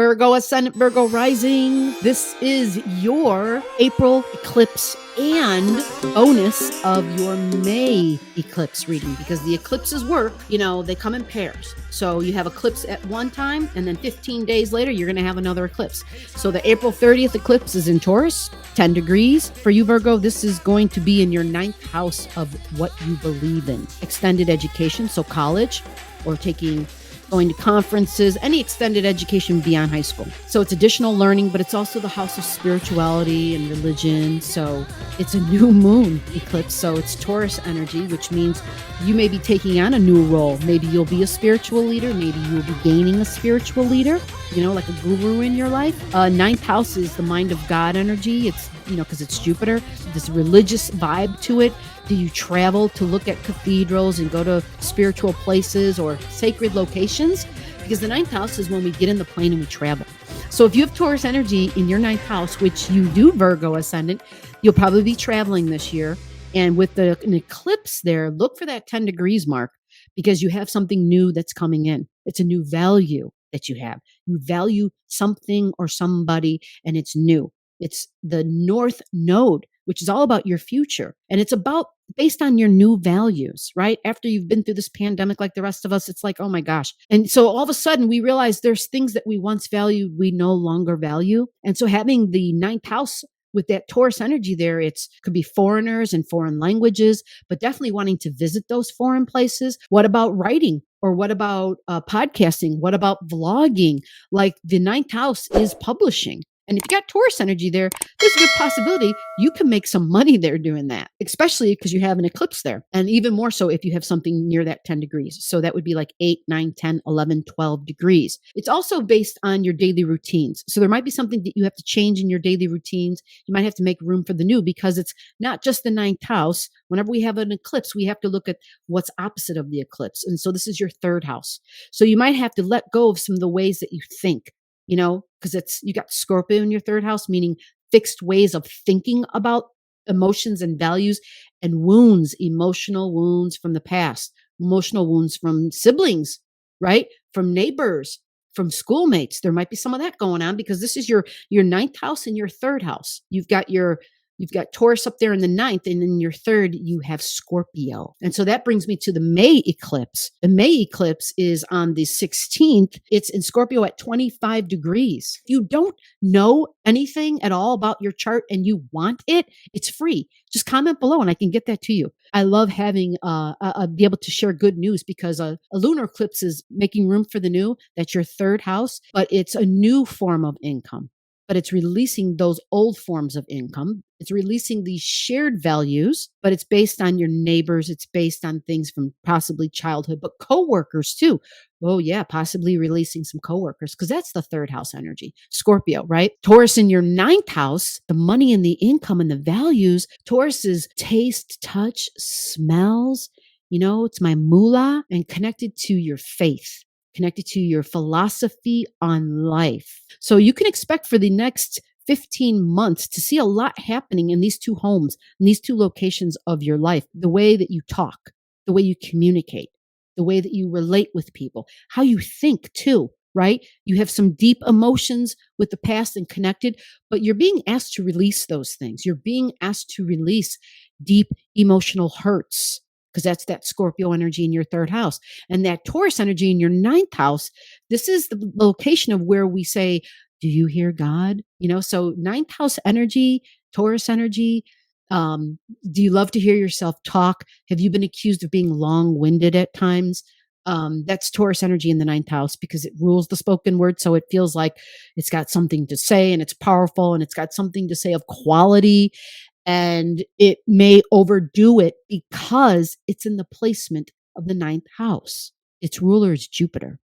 Virgo Ascendant, Virgo Rising. This is your April eclipse and bonus of your May eclipse reading, because the eclipses work, they come in pairs. So you have eclipse at one time, and then 15 days later, you're going to have another eclipse. So the April 30th eclipse is in Taurus, 10 degrees. For you, Virgo, this is going to be in your 9th house of what you believe in. Extended education, so college, or going to conferences, any extended education beyond high school. So it's additional learning, but it's also the house of spirituality and religion. So it's a new moon eclipse. So it's Taurus energy, which means you may be taking on a new role. Maybe you'll be a spiritual leader. Maybe you'll be gaining a spiritual leader, like a guru in your life. 9th house is the mind of God energy. It's, because it's Jupiter, this religious vibe to it. Do you travel to look at cathedrals and go to spiritual places or sacred locations? Because the 9th house is when we get in the plane and we travel. So if you have Taurus energy in your 9th house, which you do, Virgo Ascendant, you'll probably be traveling this year. And with an eclipse there, look for that 10 degrees mark, because you have something new that's coming in. It's a new value that you have. You value something or somebody, and it's new. It's the North Node, which is all about your future. And it's based on your new values, right? After you've been through this pandemic like the rest of us, it's like, oh my gosh. And so all of a sudden we realize there's things that we once valued, we no longer value. And so having the 9th house with that Taurus energy there, could be foreigners and foreign languages, but definitely wanting to visit those foreign places. What about writing? Or what about podcasting? What about vlogging? Like the 9th house is publishing. And if you got Taurus energy there, there's a good possibility you can make some money there doing that, especially because you have an eclipse there. And even more so if you have something near that 10 degrees. So that would be like 8, 9, 10, 11, 12 degrees. It's also based on your daily routines. So there might be something that you have to change in your daily routines. You might have to make room for the new, because it's not just the 9th house. Whenever we have an eclipse, we have to look at what's opposite of the eclipse. And so this is your 3rd house. So you might have to let go of some of the ways that you think. Because you got Scorpio in your 3rd house, meaning fixed ways of thinking about emotions and values, and wounds, emotional wounds from the past, emotional wounds from siblings, right? From neighbors, from schoolmates. There might be some of that going on, because this is your 9th house and your 3rd house. You've got Taurus up there in the 9th, and in your 3rd, you have Scorpio. And so that brings me to the May eclipse. The May eclipse is on the 16th. It's in Scorpio at 25 degrees. If you don't know anything at all about your chart and you want it, it's free. Just comment below and I can get that to you. I love having be able to share good news, because a lunar eclipse is making room for the new. That's your 3rd house, but it's a new form of income. But it's releasing those old forms of income. It's releasing these shared values, but it's based on your neighbors. It's based on things from possibly childhood, but coworkers too. Oh yeah, possibly releasing some coworkers, because that's the 3rd house energy. Scorpio, right? Taurus in your 9th house, the money and the income and the values. Taurus is taste, touch, smells. It's my moolah, and connected to your faith, connected to your philosophy on life. So you can expect for the next 15 months to see a lot happening in these two homes, in these two locations of your life. The way that you talk, the way you communicate, the way that you relate with people, how you think too, right? You have some deep emotions with the past and connected, but you're being asked to release those things. You're being asked to release deep emotional hurts, because that's that Scorpio energy in your 3rd house. And that Taurus energy in your 9th house, this is the location of where we say, do you hear God? So 9th house energy, Taurus energy. Do you love to hear yourself talk? Have you been accused of being long-winded at times? That's Taurus energy in the 9th house, because it rules the spoken word. So it feels like it's got something to say, and it's powerful, and it's got something to say of quality. And it may overdo it because it's in the placement of the 9th house. Its ruler is Jupiter.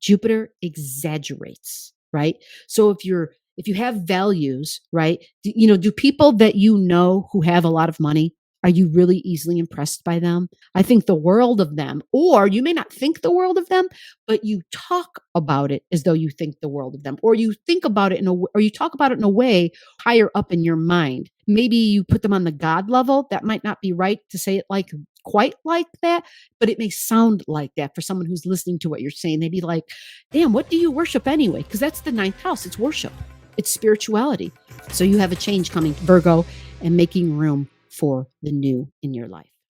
Jupiter exaggerates, right? So if you have values, right? Do people that who have a lot of money, are you really easily impressed by them? I think the world of them. Or you may not think the world of them, but you talk about it as though you think the world of them. Or you think about it or you talk about it in a way higher up in your mind. Maybe you put them on the God level. That might not be right to say it like quite like that, but it may sound like that for someone who's listening to what you're saying. They'd be like, damn, what do you worship anyway? Because that's the ninth house. It's worship, it's spirituality. So you have a change coming, Virgo, and making room for the new in your life.